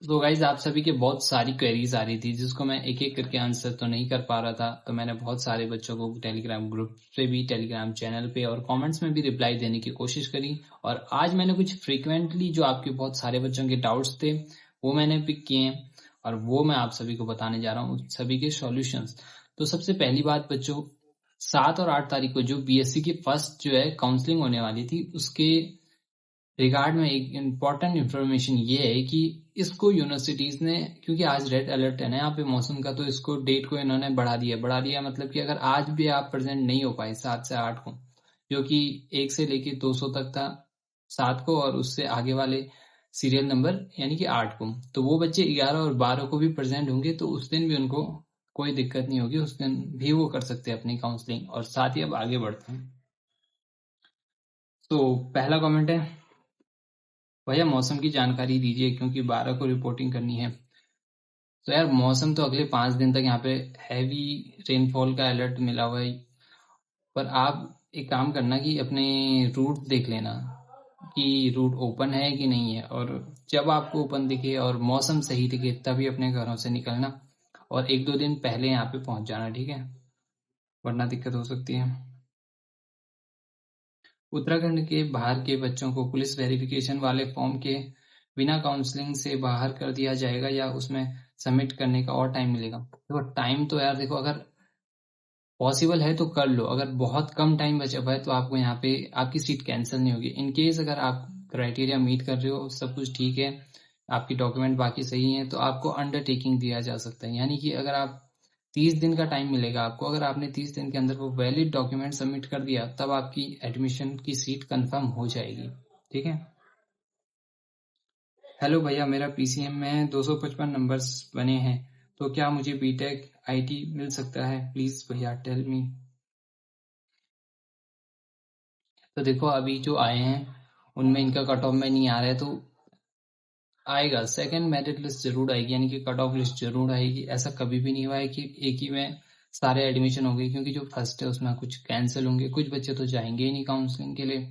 तो गाइज आप सभी के बहुत सारी क्वेरीज आ रही थी जिसको मैं एक एक करके आंसर तो नहीं कर पा रहा था, तो मैंने बहुत सारे बच्चों को टेलीग्राम ग्रुप पे भी, टेलीग्राम चैनल पे और कमेंट्स में भी रिप्लाई देने की कोशिश करी। और आज मैंने कुछ फ्रीक्वेंटली जो आपके बहुत सारे बच्चों के डाउट्स थे वो मैंने पिक किए हैं और वो मैं आप सभी को बताने जा रहा हूँ, सभी के सॉल्यूशंस। तो सबसे पहली बात बच्चों, 7 और 8 तारीख को जो बीएससी की फर्स्ट जो है काउंसलिंग होने वाली थी उसके रिगार्ड में एक इम्पॉर्टेंट इन्फॉर्मेशन ये है कि इसको यूनिवर्सिटीज ने, क्योंकि आज रेड अलर्ट है ना यहाँ पे मौसम का, तो इसको डेट को इन्होंने बढ़ा दिया मतलब कि अगर आज भी आप प्रेजेंट नहीं हो पाए 7 से 8 को, जो कि 1 से लेके 200 तक था 7 को, और उससे आगे वाले सीरियल नंबर यानी कि 8 को, तो वो बच्चे 11 और 12 को भी प्रेजेंट होंगे, तो उस दिन भी उनको कोई दिक्कत नहीं होगी, उस दिन भी वो कर सकते हैं अपनी काउंसलिंग। और साथ ही अब आगे बढ़ते हैं। तो पहला कमेंट है, भैया मौसम की जानकारी दीजिए क्योंकि 12 को रिपोर्टिंग करनी है। तो यार मौसम तो अगले 5 दिन तक यहाँ पे हैवी रेनफॉल का अलर्ट मिला हुआ है, पर आप एक काम करना कि अपने रूट देख लेना कि रूट ओपन है कि नहीं है, और जब आपको ओपन दिखे और मौसम सही दिखे तभी अपने घरों से निकलना, और 1-2 दिन पहले यहाँ पे पहुंच जाना, ठीक है, वरना दिक्कत हो सकती है। उत्तराखंड के बाहर के बच्चों को पुलिस वेरिफिकेशन वाले फॉर्म के बिना काउंसलिंग से बाहर कर दिया जाएगा या उसमें सबमिट करने का और टाइम मिलेगा? देखो टाइम तो यार देखो, अगर पॉसिबल है तो कर लो, अगर बहुत कम टाइम बचा हुआ है तो आपको यहाँ पे आपकी सीट कैंसिल नहीं होगी। इन केस अगर आप क्राइटेरिया मीट कर रहे हो, सब कुछ ठीक है, आपकी डॉक्यूमेंट बाकी सही है, तो आपको अंडरटेकिंग दिया जा सकता है, यानी कि अगर आप 30 दिन का टाइम मिलेगा आपको, अगर आपने 30 दिन के अंदर वो वैलिड डॉक्यूमेंट सबमिट कर दिया तब आपकी एडमिशन की सीट कंफर्म हो जाएगी, ठीक है। हेलो भैया, मेरा पीसीएम में 255 नंबर्स बने हैं, तो क्या मुझे बीटेक आईटी मिल सकता है? प्लीज भैया टेल मी। तो देखो अभी जो आए हैं उनमें इनका कट ऑफ में नहीं आ रहा है, तो आएगा, सेकंड मेरिट लिस्ट जरूर आएगी, यानी कि कट ऑफ लिस्ट जरूर आएगी। ऐसा कभी भी नहीं हुआ है कि एक ही में सारे एडमिशन हो गए, क्योंकि जो फर्स्ट है उसमें कुछ कैंसिल होंगे, कुछ बच्चे तो जाएंगे ही नहीं काउंसलिंग के लिए,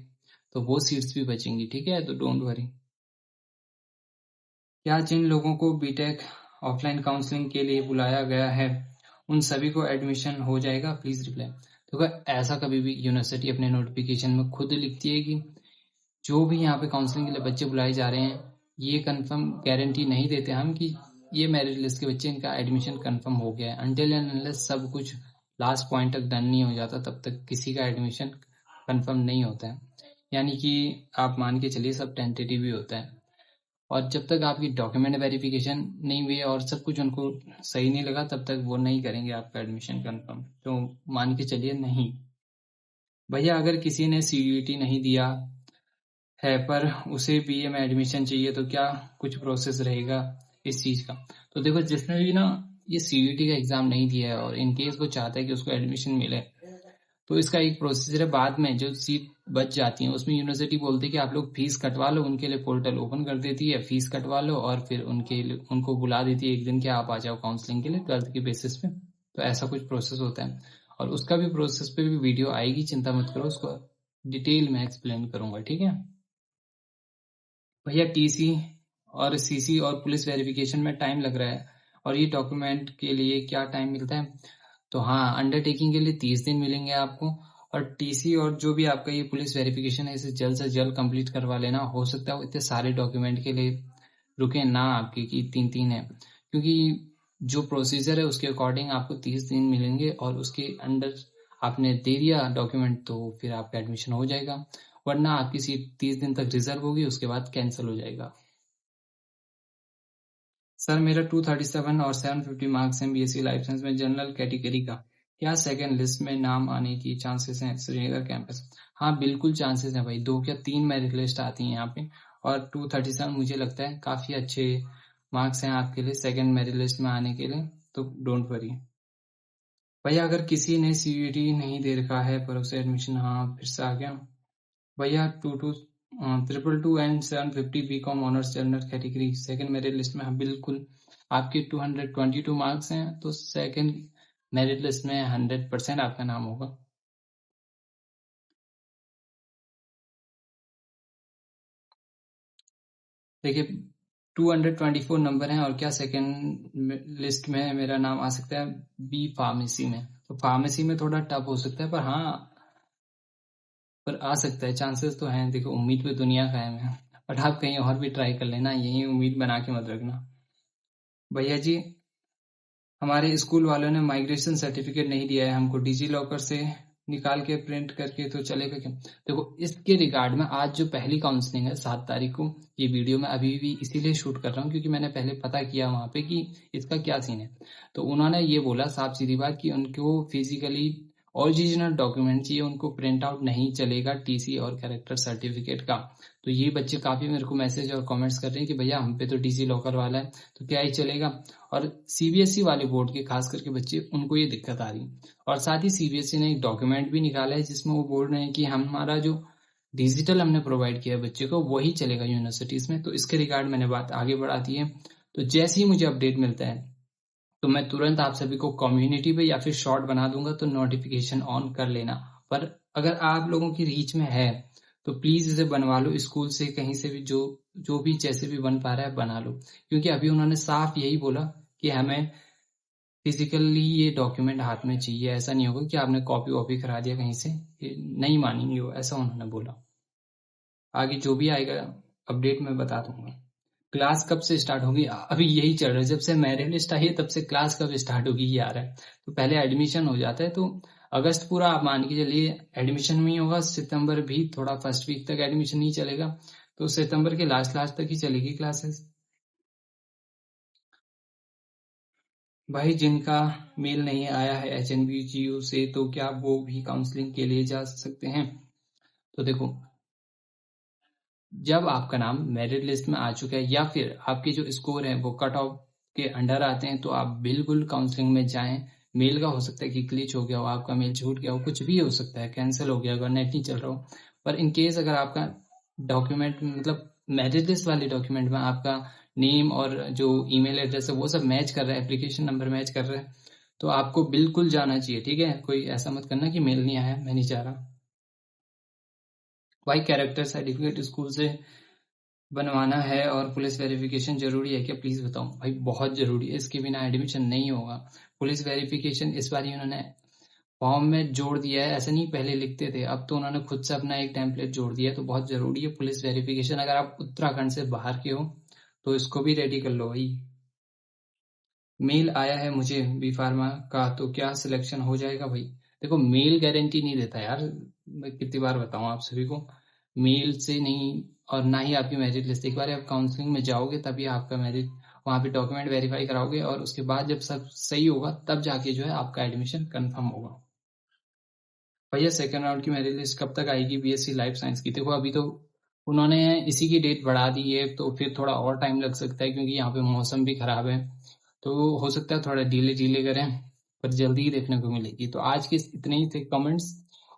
तो वो सीट्स भी बचेंगी, ठीक है, तो डोंट वरी। क्या जिन लोगों को बीटेक ऑफलाइन काउंसलिंग के लिए बुलाया गया है उन सभी को एडमिशन हो जाएगा? Please reply. तो ऐसा कभी भी यूनिवर्सिटी अपने नोटिफिकेशन में खुद लिखती है कि जो भी यहाँ पे काउंसलिंग के लिए बच्चे बुलाए जा रहे हैं, ये कंफर्म गारंटी नहीं देते हम कि ये मेरिट लिस्ट के बच्चे, इनका एडमिशन कंफर्म हो गया है। अनटिल एंड अनलेस सब कुछ लास्ट पॉइंट तक डन नहीं हो जाता तब तक किसी का एडमिशन कंफर्म नहीं होता है, यानी कि आप मान के चलिए सब टेंटेटिव ही होता है। और जब तक आपकी डॉक्यूमेंट वेरिफिकेशन नहीं हुई और सब कुछ उनको सही नहीं लगा तब तक वो नहीं करेंगे आपका एडमिशन कंफर्म, तो मान के चलिए नहीं। भैया अगर किसी ने सीयूईटी नहीं दिया है पर उसे बीए में एडमिशन चाहिए तो क्या कुछ प्रोसेस रहेगा इस चीज का? तो देखो जिसने भी ना ये सीयूईटी का एग्जाम नहीं दिया है और इन केस वो चाहता है कि उसको एडमिशन मिले, तो इसका एक प्रोसीजर है, बाद में जो सीट बच जाती है उसमें यूनिवर्सिटी बोलती है कि आप लोग फीस कटवा लो, उनके लिए पोर्टल ओपन कर देती है, फीस कटवा लो और फिर उनको बुला देती है एक दिन के आप आ जाओ काउंसलिंग के लिए 12th के बेसिस पे। तो ऐसा कुछ प्रोसेस होता है, और उसका भी प्रोसेस पे भी वीडियो आएगी, चिंता मत करो, उसको डिटेल में एक्सप्लेन करूंगा, ठीक है। भैया टीसी और सीसी और पुलिस वेरिफिकेशन में टाइम लग रहा है, और ये डॉक्यूमेंट के लिए क्या टाइम मिलता है? तो हाँ, अंडरटेकिंग के लिए 30 दिन मिलेंगे आपको, और टीसी और जो भी आपका ये पुलिस वेरिफिकेशन है इसे जल्द से जल्द कंप्लीट करवा लेना। हो सकता है इतने सारे डॉक्यूमेंट के लिए रुके ना आपके कि 3-3 है, क्योंकि जो प्रोसीजर है उसके अकॉर्डिंग आपको 30 दिन मिलेंगे, और उसके अंडर आपने दे दिया डॉक्यूमेंट तो फिर आपका एडमिशन हो जाएगा, वरना आपकी सीट 30 दिन तक रिजर्व होगी, उसके बाद कैंसिल हो जाएगा। सर मेरा 237 और 750 मार्क्स हैं बीएससी लाइफ साइंस में जनरल कैटेगरी का, क्या सेकंड लिस्ट में नाम आने की चांसेस हैं श्रीनगर कैंपस? हाँ बिल्कुल चांसेस हैं भाई, 2 या 3 मेरिट लिस्ट आती हैं यहाँ पे, और 237 मुझे लगता है काफी अच्छे मार्क्स हैं आपके लिए सेकंड मेरिट लिस्ट में आने के लिए, तो डोंट वरी। भैया अगर किसी ने सीयूईटी नहीं दे रखा है पर उसे एडमिशन, हाँ फिर से आ गया भैया, 222 and 750 BCom honours general category second merit list में, हाँ बिल्कुल आपके 222 मार्क्स हैं तो सेकंड मेरिट लिस्ट में 100% आपका नाम होगा। देखिए 224 नंबर हैं और क्या सेकंड लिस्ट में मेरा नाम आ सकता है बी फार्मेसी में। तो फार्मेसी में थोड़ा टफ हो सकता है, पर हाँ, पर आ सकता है, चांसेस तो हैं। देखो, उम्मीद पे दुनिया कायम है, बट आप कहीं और भी ट्राई कर लेना, यही उम्मीद बना के मत रखना। भैया जी, हमारे स्कूल वालों ने माइग्रेशन सर्टिफिकेट नहीं दिया है हमको, डिजी लॉकर से निकाल के प्रिंट करके तो चलेगा क्या? देखो, इसके रिगार्ड में आज जो पहली काउंसलिंग है 7 तारीख को, ये वीडियो मैं अभी भी इसीलिए शूट कर रहा हूँ क्योंकि मैंने पहले पता किया वहां पे कि इसका क्या सीन है। तो उन्होंने ये बोला साफ सीधी बात कि उनको फिजिकली ओरिजिनल डॉक्यूमेंट चाहिए, उनको प्रिंट आउट नहीं चलेगा टीसी और कैरेक्टर सर्टिफिकेट का। तो ये बच्चे काफी मेरे को मैसेज और कमेंट्स कर रहे हैं कि भैया हम पे तो डिजी लॉकर वाला है, तो क्या ही चलेगा। और सीबीएसई वाले बोर्ड के खास करके बच्चे, उनको ये दिक्कत आ रही है। और साथ ही सीबीएसई ने एक डॉक्यूमेंट भी निकाला है जिसमें वो बोल रहे हैं कि हमारा जो डिजिटल हमने प्रोवाइड किया है बच्चे को, वही चलेगा यूनिवर्सिटीज में। तो इसके रिगार्ड मैंने बात आगे बढ़ा दी है। तो जैसे ही मुझे अपडेट मिलता है तो मैं तुरंत आप सभी को कम्युनिटी पे या फिर शॉर्ट बना दूंगा, तो नोटिफिकेशन ऑन कर लेना। पर अगर आप लोगों की रीच में है तो प्लीज इसे बनवा लो, स्कूल से कहीं से भी, जो जो भी जैसे भी बन पा रहा है बना लो। क्योंकि अभी उन्होंने साफ यही बोला कि हमें फिजिकली ये डॉक्यूमेंट हाथ में चाहिए, ऐसा नहीं होगा कि आपने कॉपी वॉपी करा दिया कहीं से, नहीं मानेंगे वो, ऐसा उन्होंने बोला। आगे जो भी आएगा अपडेट मैं बता दूंगा। क्लास कब से स्टार्ट होगी? अभी यही चल रहा है, जब से मेरिट लिस्ट आई है तब से क्लास कब स्टार्ट होगी ये आ रहा है। तो पहले एडमिशन हो जाता है, तो अगस्त पूरा आप मान के चलिए एडमिशन में ही होगा, सितंबर भी थोड़ा फर्स्ट वीक तक एडमिशन नहीं चलेगा, तो सितंबर के लास्ट लास्ट तक ही चलेगी क्लासेस। भाई, जिनका मेल नहीं आया है HNBGU से, तो क्या वो भी काउंसलिंग के लिए जा सकते हैं? तो देखो, जब आपका नाम मेरिट लिस्ट में आ चुका है या फिर आपके जो स्कोर है वो कट ऑफ के अंडर आते हैं, तो आप बिल्कुल काउंसलिंग में जाएं। मेल का हो सकता है कि ग्लिच हो गया हो, आपका मेल छूट गया हो, कुछ भी हो सकता है, कैंसिल हो गया, अगर नेट नहीं चल रहा हो। पर इन केस अगर आपका डॉक्यूमेंट, मतलब मेरिट लिस्ट वाले डॉक्यूमेंट में आपका नेम और जो ईमेल एड्रेस है वो सब मैच कर रहा है, एप्लीकेशन नंबर मैच कर रहा है, तो आपको बिल्कुल जाना चाहिए। ठीक है, कोई ऐसा मत करना कि मेल नहीं आया, मैं नहीं जा रहा। भाई, कैरेक्टर सर्टिफिकेट स्कूल से बनवाना है और पुलिस वेरिफिकेशन जरूरी है क्या? प्लीज बताओ। भाई, बहुत जरूरी है, इसके बिना एडमिशन नहीं होगा। पुलिस वेरिफिकेशन इस बार उन्होंने फॉर्म में जोड़ दिया है, ऐसा नहीं पहले लिखते थे, अब तो उन्होंने खुद से अपना एक टेम्पलेट जोड़ दिया है। तो बहुत जरूरी है पुलिस वेरिफिकेशन। अगर आप उत्तराखंड से बाहर के हो तो इसको भी रेडी कर लो भाई। मेल आया है मुझे बी फार्मा का, तो क्या सिलेक्शन हो जाएगा? भाई देखो, मेल गारंटी नहीं देता यार, मैं कितनी बार बताऊं आप सभी को, मेल से नहीं। और ना ही आपकी मेरिट लिस्ट, एक बार आप काउंसलिंग में जाओगे तभी आपका मेरिट, वहां पे डॉक्यूमेंट वेरीफाई कराओगे और उसके बाद जब सब सही होगा तब जाके जो है आपका एडमिशन कंफर्म होगा। भैया, सेकंड राउंड की मेरिट लिस्ट कब तक आएगी बीएससी लाइफ साइंस की? देखो, अभी तो उन्होंने इसी की डेट बढ़ा दी है, तो फिर थोड़ा और टाइम लग सकता है क्योंकि यहाँ पे मौसम भी खराब है, तो हो सकता है थोड़ा डिले डिले करें, पर जल्दी ही देखने को मिलेगी। तो आज के इतने ही थे कमेंट्स,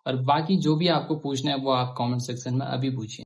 और बाकी जो भी आपको पूछना है वो आप कमेंट सेक्शन में अभी पूछिए।